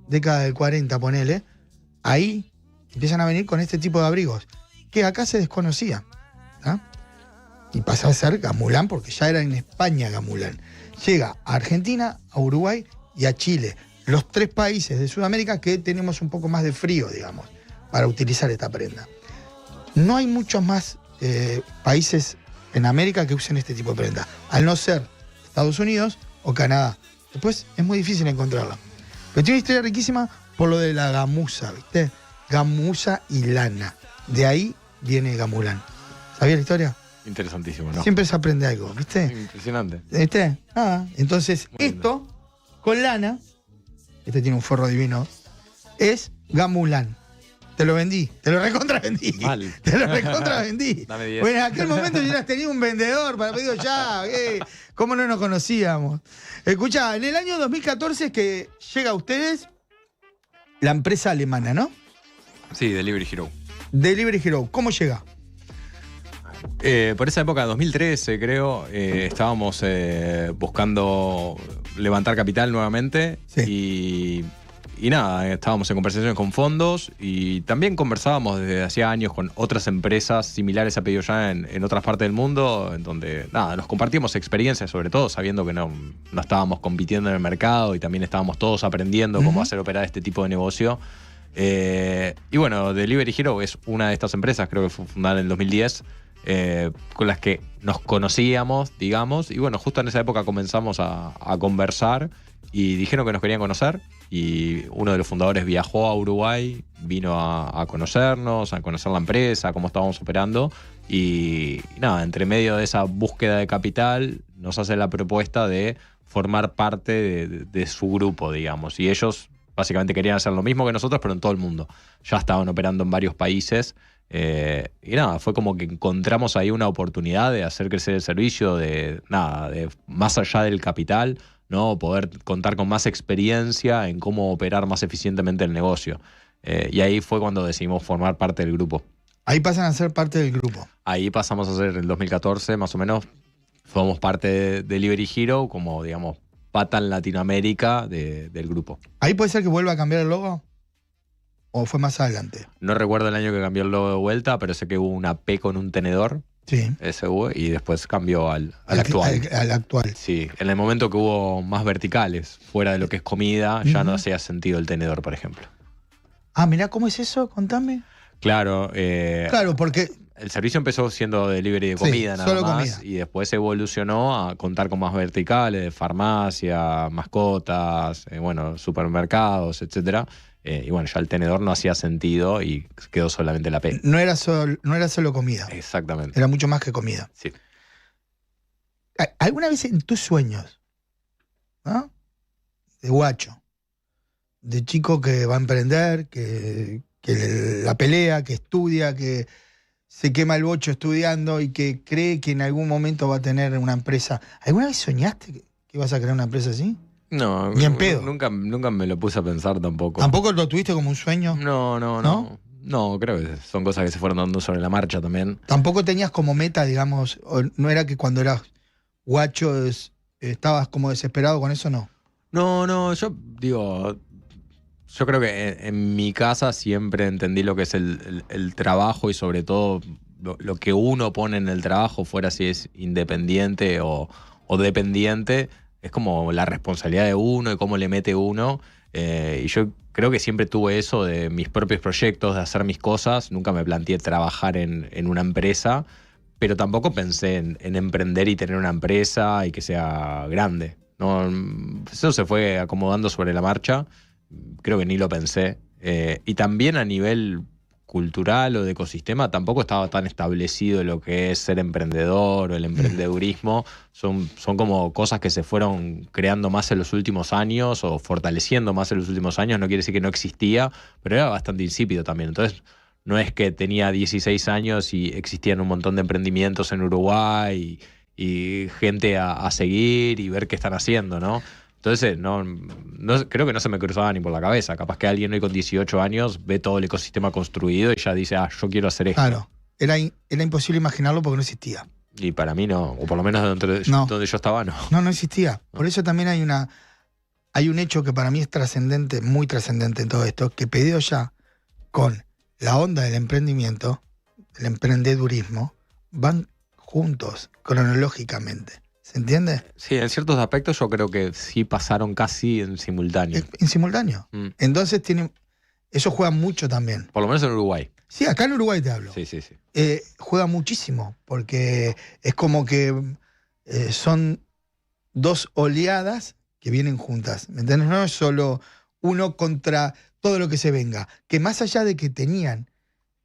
década del 40, ponele, ahí empiezan a venir con este tipo de abrigos, que acá se desconocía. ¿Ah? Y pasa a ser gamulán porque ya era en España gamulán. Llega a Argentina, a Uruguay y a Chile. Los 3 países de Sudamérica que tenemos un poco más de frío, digamos, para utilizar esta prenda. No hay muchos más países en América que usen este tipo de prenda, al no ser Estados Unidos o Canadá. Después es muy difícil encontrarla. Pero tiene una historia riquísima por lo de la gamuza, ¿viste? Gamuza y lana. De ahí viene gamulán. ¿Sabías la historia? Interesantísimo, ¿no? Siempre se aprende algo, ¿viste? Impresionante. ¿Viste? Entonces, esto, con lana, este tiene un forro divino, es gamulán. Te lo vendí, te lo recontravendí. Mal. Te lo recontravendí. Dame 10. Bueno, en aquel momento yo hubieras tenido un vendedor para pedido ya. ¿Cómo no nos conocíamos? Escuchá, en el año 2014 es que llega a ustedes la empresa alemana, ¿no? Sí, Delivery Hero. Delivery Hero. ¿Cómo llega? Por esa época, 2013 creo, estábamos buscando levantar capital nuevamente. Sí. Y nada, estábamos en conversaciones con fondos y también conversábamos desde hacía años con otras empresas similares a Pedido Ya en otras partes del mundo, en donde nada, nos compartíamos experiencias, sobre todo sabiendo que no estábamos compitiendo en el mercado y también estábamos todos aprendiendo cómo hacer operar este tipo de negocio. Y bueno, Delivery Hero es una de estas empresas, creo que fue fundada en el 2010, con las que nos conocíamos, digamos, y bueno, justo en esa época comenzamos a conversar y dijeron que nos querían conocer y uno de los fundadores viajó a Uruguay, vino a conocernos, a conocer la empresa, cómo estábamos operando y nada, entre medio de esa búsqueda de capital nos hace la propuesta de formar parte de su grupo, digamos, y ellos básicamente querían hacer lo mismo que nosotros, pero en todo el mundo. Ya estaban operando en varios países. Y nada, fue como que encontramos ahí una oportunidad de hacer crecer el servicio, de más allá del capital, ¿no? Poder contar con más experiencia en cómo operar más eficientemente el negocio. Y ahí fue cuando decidimos formar parte del grupo. Ahí pasan a ser parte del grupo. Ahí pasamos a ser, en el 2014 más o menos, formamos parte de Delivery Hero, como digamos, pata en Latinoamérica del grupo. ¿Ahí puede ser que vuelva a cambiar el logo? ¿O fue más adelante? No recuerdo el año que cambió el logo de vuelta, pero sé que hubo una P con un tenedor. Sí. Ese hubo, y después cambió al actual. Al actual. Sí, en el momento que hubo más verticales, fuera de lo que es comida, ya no hacía sentido el tenedor, por ejemplo. Ah, mirá, ¿cómo es eso? Contame. Claro. Claro, porque... El servicio empezó siendo delivery de comida, nada solo más, comida. y después evolucionó a contar con más verticales, de farmacia, mascotas, supermercados, etcétera. Y bueno, ya el tenedor no hacía sentido y quedó solamente la P. No era solo comida. Exactamente. Era mucho más que comida. Sí. ¿Alguna vez en tus sueños, ¿no? De guacho, de chico que va a emprender, que la pelea, que estudia, que se quema el bocho estudiando y que cree que en algún momento va a tener una empresa? ¿Alguna vez soñaste que ibas a crear una empresa así? No, Ni en pedo. Nunca me lo puse a pensar tampoco. ¿Tampoco lo tuviste como un sueño? No, creo que son cosas que se fueron dando sobre la marcha también. ¿Tampoco tenías como meta, digamos, o no era que cuando eras guacho estabas como desesperado con eso? No, yo creo que en mi casa siempre entendí lo que es el trabajo y sobre todo lo que uno pone en el trabajo, fuera si es independiente o dependiente, es como la responsabilidad de uno y cómo le mete uno. Y yo creo que siempre tuve eso de mis propios proyectos, de hacer mis cosas. Nunca me planteé trabajar en una empresa, pero tampoco pensé en emprender y tener una empresa y que sea grande. No, eso se fue acomodando sobre la marcha. Creo que ni lo pensé. Y también a nivel cultural o de ecosistema tampoco estaba tan establecido lo que es ser emprendedor o el emprendedurismo. Son como cosas que se fueron creando más en los últimos años o fortaleciendo más en los últimos años. No quiere decir que no existía, pero era bastante insípido también. Entonces no es que tenía 16 años y existían un montón de emprendimientos en Uruguay y gente a seguir y ver qué están haciendo, ¿no? Entonces, no, creo que no se me cruzaba ni por la cabeza. Capaz que alguien hoy con 18 años ve todo el ecosistema construido y ya dice, yo quiero hacer esto. Claro, era imposible imaginarlo porque no existía. Y para mí no, o por lo menos donde yo estaba no. No existía. Por eso también hay un hecho que para mí es trascendente, muy trascendente en todo esto, que Pedido Ya, con la onda del emprendimiento, el emprendedurismo, van juntos, cronológicamente. ¿Se entiende? Sí, en ciertos aspectos yo creo que sí pasaron casi en simultáneo. En simultáneo. Entonces eso juega mucho también. Por lo menos en Uruguay. Sí, acá en Uruguay te hablo. Sí. Juega muchísimo, porque es como que son dos oleadas que vienen juntas. ¿Me entiendes? No es solo uno contra todo lo que se venga. Que más allá de que tenían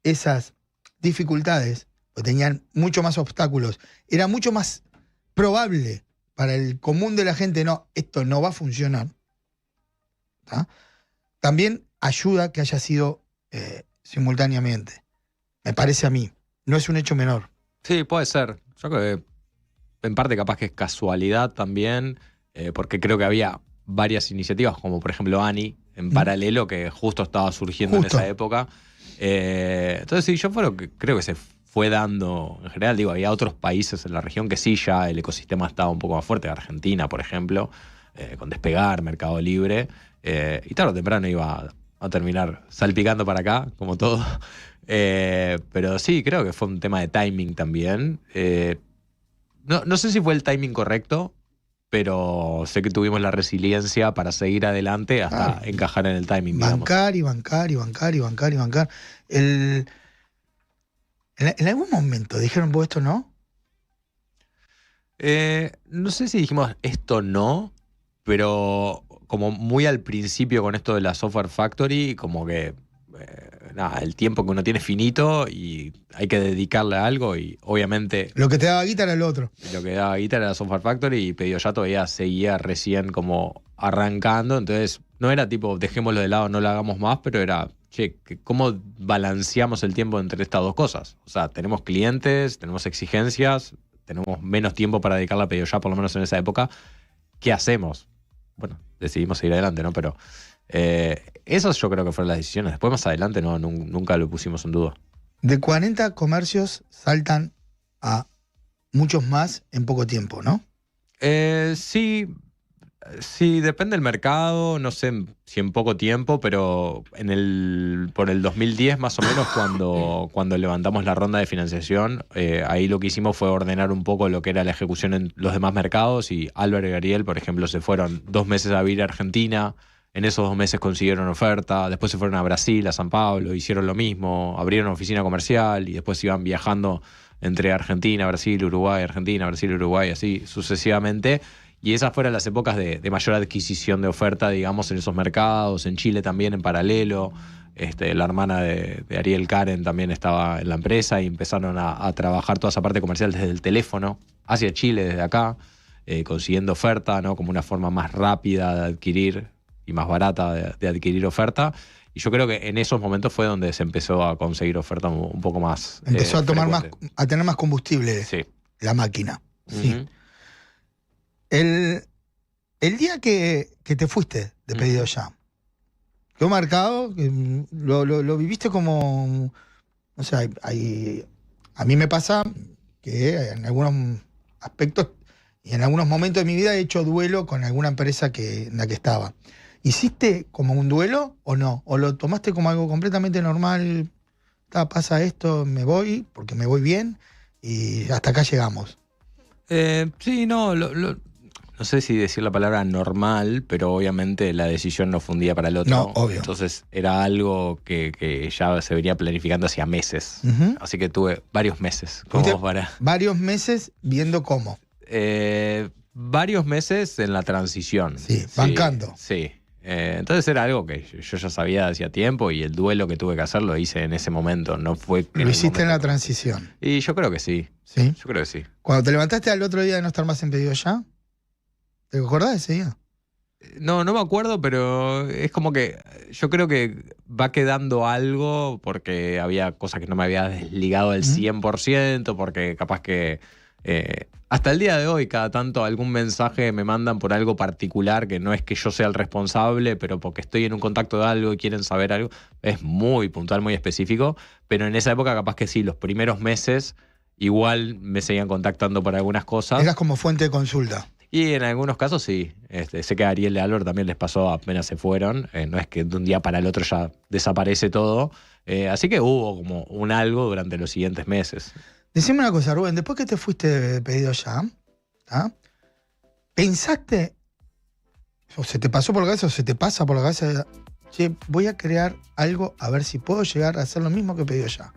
esas dificultades, o tenían mucho más obstáculos, era mucho más probable para el común de la gente, esto no va a funcionar. ¿Tá? También ayuda que haya sido simultáneamente. Me parece a mí. No es un hecho menor. Sí, puede ser. Yo creo que en parte capaz que es casualidad también, porque creo que había varias iniciativas, como por ejemplo Ani, en paralelo, que justo estaba surgiendo en esa época. Entonces sí, creo que se fue dando, en general, había otros países en la región que sí ya el ecosistema estaba un poco más fuerte. Argentina, por ejemplo, con Despegar, Mercado Libre, y tarde o temprano iba a terminar salpicando para acá, como todo. Pero sí, creo que fue un tema de timing también. No sé si fue el timing correcto, pero sé que tuvimos la resiliencia para seguir adelante hasta encajar en el timing. Bancar y bancar. ¿En algún momento dijeron, vos esto no? No sé si dijimos esto no, pero como muy al principio con esto de la Software Factory, como que el tiempo que uno tiene es finito y hay que dedicarle a algo y obviamente... Lo que te daba guita era el otro. Lo que daba guita era la Software Factory y Pedido Ya todavía seguía recién como arrancando, entonces no era tipo dejémoslo de lado, no lo hagamos más, pero era... ¿cómo balanceamos el tiempo entre estas dos cosas? O sea, tenemos clientes, tenemos exigencias, tenemos menos tiempo para dedicarle a Pedido Ya, por lo menos en esa época. ¿Qué hacemos? Bueno, decidimos seguir adelante, ¿no? Pero esas yo creo que fueron las decisiones. Después, más adelante, nunca lo pusimos en duda. De 40 comercios saltan a muchos más en poco tiempo, ¿no? Sí, depende del mercado, no sé si en poco tiempo, pero por el 2010 más o menos cuando levantamos la ronda de financiación, ahí lo que hicimos fue ordenar un poco lo que era la ejecución en los demás mercados y Álvaro y Ariel, por ejemplo, se fueron 2 meses a vivir a Argentina, en esos 2 meses consiguieron oferta, después se fueron a Brasil, a San Pablo, hicieron lo mismo, abrieron oficina comercial y después iban viajando entre Argentina, Brasil, Uruguay, Argentina, Brasil, Uruguay, así sucesivamente. Y esas fueron las épocas de mayor adquisición de oferta, digamos, en esos mercados. En Chile también en paralelo. La hermana de Ariel, Karen, también estaba en la empresa y empezaron a trabajar toda esa parte comercial desde el teléfono. hacia Chile desde acá, consiguiendo oferta, ¿no? Como una forma más rápida de adquirir y más barata de adquirir oferta. Y yo creo que en esos momentos fue donde se empezó a conseguir oferta un poco más. Empezó a tomar frecuente. a tener más combustible Sí. la máquina. Sí. Ujú. El día que te fuiste de Pedido Ya, quedó marcado, lo viviste como, no sé, a mí me pasa que en algunos aspectos y en algunos momentos de mi vida he hecho duelo con alguna empresa en la que estaba. ¿Hiciste como un duelo o no? ¿O lo tomaste como algo completamente normal? Pasa esto, me voy, porque me voy bien y hasta acá llegamos. Sí, no, no sé si decir la palabra normal, pero obviamente la decisión no fue un día para el otro. No, obvio. Entonces era algo que ya se venía planificando hacía meses. Ujú. Así que tuve varios meses como Tuviste para... varios meses viendo cómo. Varios meses en la transición. Sí, bancando. Sí. Entonces era algo que yo ya sabía de hacía tiempo y el duelo que tuve que hacer lo hice en ese momento. No fue Lo hiciste en la momento. transición. Y yo creo que sí. ¿Sí? Yo creo que sí. Cuando te levantaste al otro día de no estar más en Pedido Ya, ¿te acordás de ese día? No me acuerdo, pero es como que yo creo que va quedando algo porque había cosas que no me había desligado al 100%, porque capaz que hasta el día de hoy cada tanto algún mensaje me mandan por algo particular que no es que yo sea el responsable, pero porque estoy en un contacto de algo y quieren saber algo. Es muy puntual, muy específico, pero en esa época capaz que sí, los primeros meses igual me seguían contactando por algunas cosas. Eras como fuente de consulta. Y en algunos casos sí. Sé que a Ariel de Albert también les pasó apenas se fueron. No es que de un día para el otro ya desaparece todo. Así que hubo como un algo durante los siguientes meses. Decime una cosa, Rubén, después que te fuiste de Pedido Ya, ¿pensaste, o se te pasó por la cabeza, o se te pasa por la cabeza, che, voy a crear algo a ver si puedo llegar a hacer lo mismo que Pedido Ya?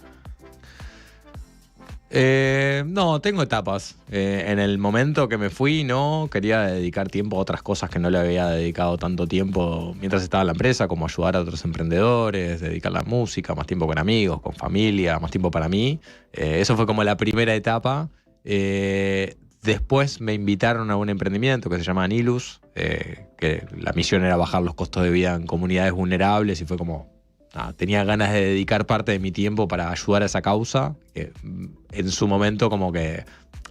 No, tengo etapas. En el momento que me fui, no, quería dedicar tiempo a otras cosas que no le había dedicado tanto tiempo mientras estaba en la empresa, como ayudar a otros emprendedores, dedicar la música, más tiempo con amigos, con familia, más tiempo para mí. Eso fue como la primera etapa. Después me invitaron a un emprendimiento que se llama Nilus, que la misión era bajar los costos de vida en comunidades vulnerables y fue como... tenía ganas de dedicar parte de mi tiempo para ayudar a esa causa. En su momento como que,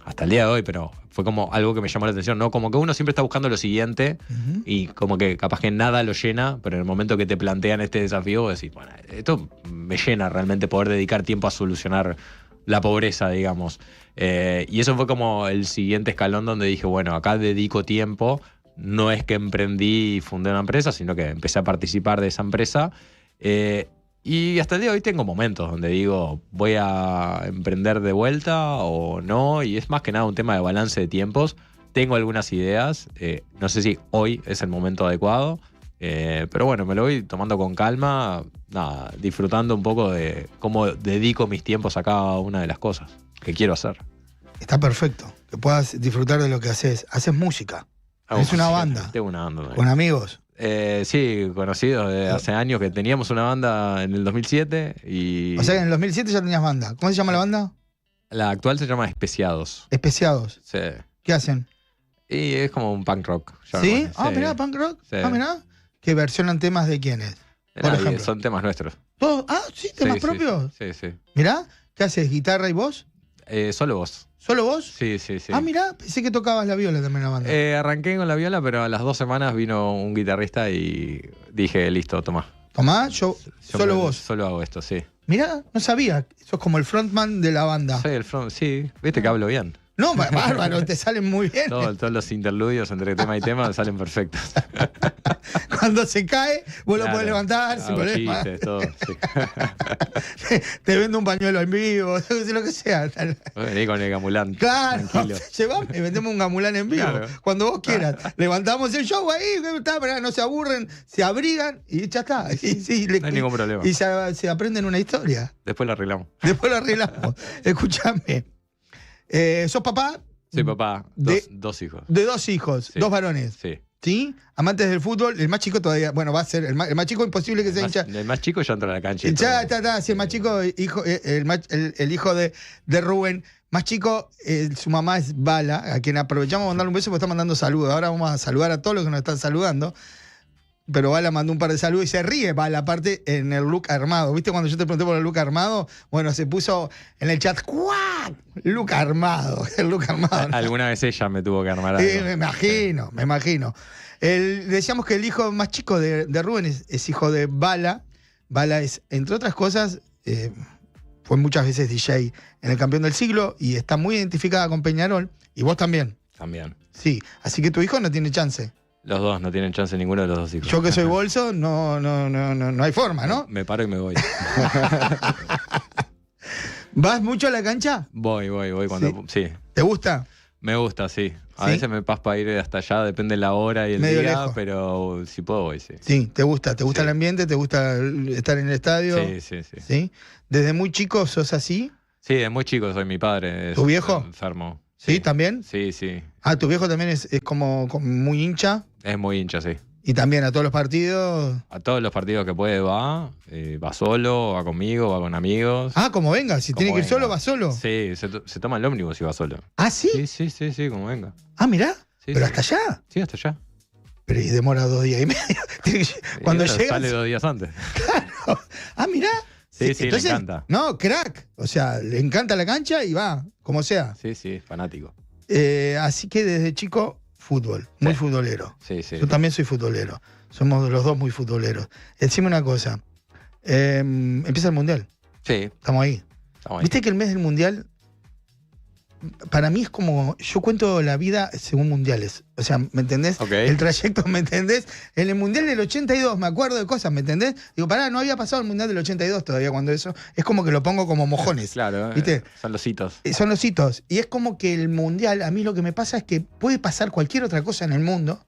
hasta el día de hoy, pero fue como algo que me llamó la atención, ¿no? Como que uno siempre está buscando lo siguiente y como que capaz que nada lo llena, pero en el momento que te plantean este desafío, decís, bueno, esto me llena realmente poder dedicar tiempo a solucionar la pobreza, digamos. Y eso fue como el siguiente escalón donde dije, bueno, acá dedico tiempo. No es que emprendí y fundé una empresa, sino que empecé a participar de esa empresa. Y hasta el día de hoy tengo momentos donde digo, voy a emprender de vuelta o no, y es más que nada un tema de balance de tiempos. Tengo algunas ideas, no sé si hoy es el momento adecuado, pero bueno, me lo voy tomando con calma, disfrutando un poco de cómo dedico mis tiempos a cada una de las cosas que quiero hacer. Está perfecto, que puedas disfrutar de lo que haces. Haces música, es una banda, Tengo una banda. con amigos. Sí, conocidos desde hace años, que teníamos una banda en el 2007 y... O sea que en el 2007 ya tenías banda. ¿Cómo se llama la banda? La actual se llama Especiados. Especiados. Sí. ¿Qué hacen? Y es como un punk rock. ¿Sí? Mirá, punk rock. Sí. Mirá. ¿Que versionan temas de quiénes? Por ejemplo. Son temas nuestros. ¿Todos? Sí, temas Sí, propios. Sí. Mirá, ¿qué haces? ¿Guitarra y voz? Solo vos. ¿Solo vos? Sí. Mirá, pensé que tocabas la viola también en la banda. Arranqué con la viola, pero a las 2 semanas vino un guitarrista y dije, listo, toma. Tomá, solo vos. Solo hago esto, sí. Mirá, no sabía. Sos como el frontman de la banda. Soy el front, sí. Viste que hablo bien. No, bárbaro, te salen muy bien. Todos los interludios entre tema y tema salen perfectos. Cuando se cae, vos lo Claro, podés levantar sin hago problema. chistes, todo, sí. Te vendo un pañuelo en vivo, lo que sea. Vení con el gamulán. Claro, Tranquilo. llevame y vendemos un gamulán en vivo. Claro. Cuando vos quieras. Levantamos el show ahí, no se aburren, se abrigan y ya está. No hay ningún problema. Y se aprenden una historia. Después lo arreglamos. Después lo arreglamos. Escuchame. ¿Sos papá? Sí, papá. Dos hijos. De 2 hijos, Sí. 2 varones. Sí. ¿Sí? Amantes del fútbol. El más chico todavía, bueno, va a ser. El más chico imposible que sea hincha. El más chico ya entra a la cancha. y Ya todo. está, sí, el más chico, el hijo de Rubén, más chico, su mamá es Bala, a quien aprovechamos a mandarle un beso porque está mandando saludos. Ahora vamos a saludar a todos los que nos están saludando. Pero Bala mandó un par de saludos y se ríe Bala, aparte en el look armado. ¿Viste cuando yo te pregunté por el look armado? Bueno, se puso en el chat, ¡cuac! Look armado, el look armado. ¿No? Alguna vez ella me tuvo que armar algo. Me imagino. Decíamos que el hijo más chico de Rubén es hijo de Bala. Bala es, entre otras cosas, fue muchas veces DJ en el Campeón del Siglo y está muy identificada con Peñarol. Y vos también. También. Sí, así que tu hijo no tiene chance. Los dos no tienen chance, ninguno de los dos hijos. Yo que soy bolso, no hay forma, ¿no? Me paro y me voy. ¿Vas mucho a la cancha? Voy cuando... Sí. ¿Te gusta? Me gusta, sí. A ¿Sí? veces me paso para ir hasta allá, depende de la hora y el Medio día, lejos. pero si puedo voy, sí. Sí, ¿te gusta? ¿Te gusta Sí. el ambiente? ¿Te gusta estar en el estadio? Sí. ¿Sí? ¿Desde muy chico sos así? Sí, de muy chico soy mi padre. ¿Tu viejo? Enfermo. ¿Sí? ¿También? Sí. Ah, tu viejo también es como muy hincha. Es muy hincha, sí. Y también a todos los partidos. A todos los partidos que puede va solo, va conmigo, va con amigos. Ah, como venga. Si Como tiene que ir venga. solo, va solo. Sí, se toma el ómnibus y va solo. ¿Ah, sí? Sí, como venga. Ah, mirá. Sí, Pero sí. hasta allá. Sí, hasta allá. Pero y demora 2 días y medio. Tiene que- Cuando Y bueno, llega. sale 2 días antes. Ah, mirá. Sí, Entonces, le encanta. No, crack. O sea, le encanta la cancha y va, como sea. Sí, fanático. Así que desde chico, fútbol. Muy Sí. futbolero. Sí. Yo también soy futbolero. Somos los dos muy futboleros. Decime una cosa. Empieza el Mundial. Sí, Estamos ahí. estamos ahí. Viste que el mes del Mundial, para mí es como, yo cuento la vida según mundiales. O sea, ¿me entendés? Ok. El trayecto, ¿me entendés? En el Mundial del 82 me acuerdo de cosas, ¿me entendés? Digo, pará, no había pasado el Mundial del 82 todavía cuando eso. Es como que lo pongo como mojones. Claro, ¿Viste? son los hitos. Son los hitos. Y es como que el Mundial, a mí lo que me pasa es que puede pasar cualquier otra cosa en el mundo,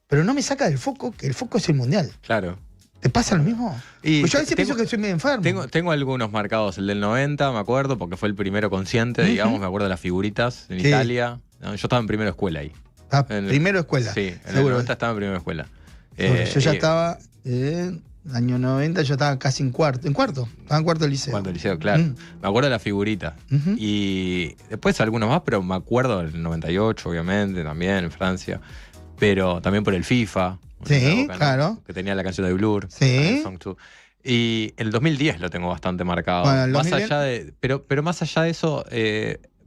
pero no me saca del foco, que el foco es el Mundial. Claro. ¿Te pasa lo mismo? Y Pues yo a veces tengo- pienso que soy medio enfermo. Tengo algunos marcados. El del 90, me acuerdo, porque fue el primero consciente, Ujú. digamos. Me acuerdo de las figuritas en Sí. Italia. No, yo estaba en primera escuela ahí. Ah, en el- primero escuela. Sí, en el seguro. 90 estaba en primera escuela. Yo ya y- estaba, año 90, yo estaba casi en cuarto. Estaba en cuarto del liceo. Cuando el liceo, claro. Mm. Me acuerdo de la figurita. Ujú. Y después algunos más, pero me acuerdo del 98, obviamente, también en Francia. Pero también por el FIFA. Sí, en esa época, ¿no? claro. Que tenía la canción de Blur. Sí. el Song 2. Y el 2010 lo tengo bastante marcado. Bueno, el más 2010 allá de, pero más allá de eso,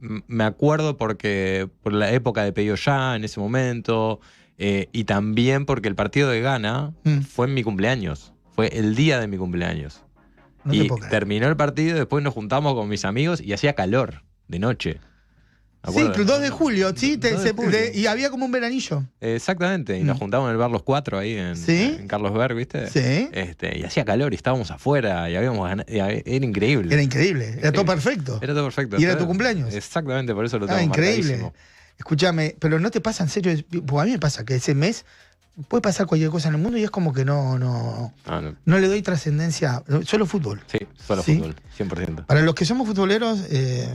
me acuerdo porque por la época de Peyo Ya en ese momento. Y también porque el partido de Ghana Mm. fue en mi cumpleaños. Fue el día de mi cumpleaños. No te Y puedo creer. terminó el partido, después nos juntamos con mis amigos y hacía calor de noche. ¿Me Sí, acuerdo? el 2 de julio, sí, 2 de julio. y había como un veranillo. Exactamente, y nos Mm. juntamos en el bar Los Cuatro ahí ¿Sí? en Carlos Berg, ¿viste? Sí. Y hacía calor y estábamos afuera y habíamos era increíble. Era increíble, era todo perfecto. Era todo perfecto. ¿Y era tu cumpleaños? Exactamente, por eso lo tengo Increíble. marcadísimo. Escúchame, pero no te pasa en serio, porque a mí me pasa que ese mes puede pasar cualquier cosa en el mundo y es como que no Ah, no. le doy trascendencia, solo fútbol. Sí, solo ¿Sí? fútbol, 100%. Para los que somos futboleros,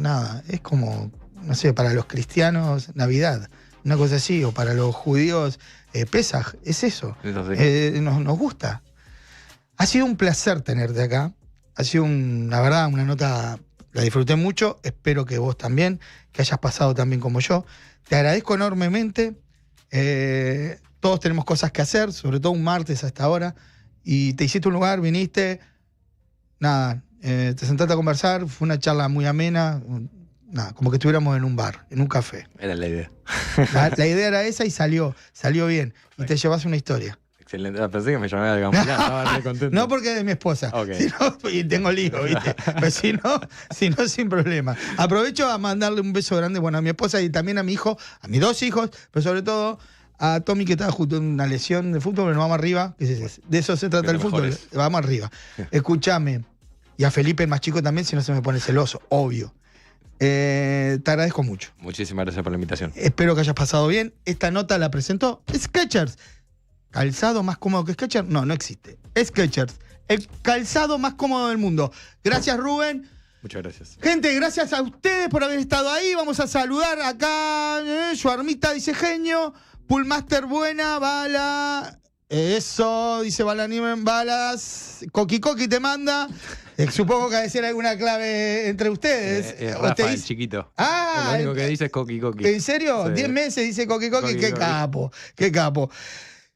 nada, es como, no sé, para los cristianos, Navidad, una cosa así, o para los judíos, Pesaj, es eso. Eso sí. Nos gusta. Ha sido un placer tenerte acá. Ha sido, la verdad, una nota, la disfruté mucho. Espero que vos también, que hayas pasado también como yo. Te agradezco enormemente. Todos tenemos cosas que hacer, sobre todo un martes a esta hora. Y te hiciste un lugar, viniste. Nada, te sentaste a conversar. Fue una charla muy amena. Nada, como que estuviéramos en un bar, en un café. Era la idea. La idea era esa y salió bien. Y te llevas una historia. Excelente. Ah, pensé que me llamaba de Gampulán, estaba re contento. No porque es de mi esposa. Ok. Si no, y tengo lío, ¿viste? Pero si no, sin problema. Aprovecho a mandarle un beso grande, bueno, a mi esposa y también a mi hijo, a mis 2 hijos, pero sobre todo a Tommy, que estaba justo en una lesión de fútbol, pero vamos arriba. De eso se trata Que el lo fútbol. mejores. Vamos arriba. Escúchame. Y a Felipe, el más chico también, si no se me pone celoso, obvio. Te agradezco mucho. Muchísimas gracias por la invitación. Espero que hayas pasado bien. Esta nota la presentó Skechers. ¿Calzado más cómodo que Skechers? No existe. Skechers, el calzado más cómodo del mundo. Gracias, Rubén. Muchas gracias. Gente, gracias a ustedes por haber estado ahí. Vamos a saludar acá. Su armita dice genio. Poolmaster buena, Bala. Eso, dice Balanín Balas. Coqui Coqui te manda. Supongo que ha de ser alguna clave entre ustedes. Rafa, el chiquito. Ah, lo único que dice es Coqui Coqui. ¿En serio? Sí. 10 meses dice Coqui Coqui. Coqui Qué Coqui. capo, qué capo.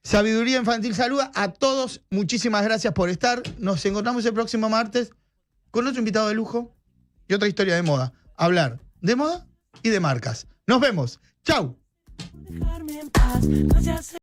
Sabiduría Infantil saluda a todos. Muchísimas gracias por estar. Nos encontramos el próximo martes con otro invitado de lujo y otra historia de moda. Hablar de moda y de marcas. Nos vemos. ¡Chau! Dejarme en paz, no se hace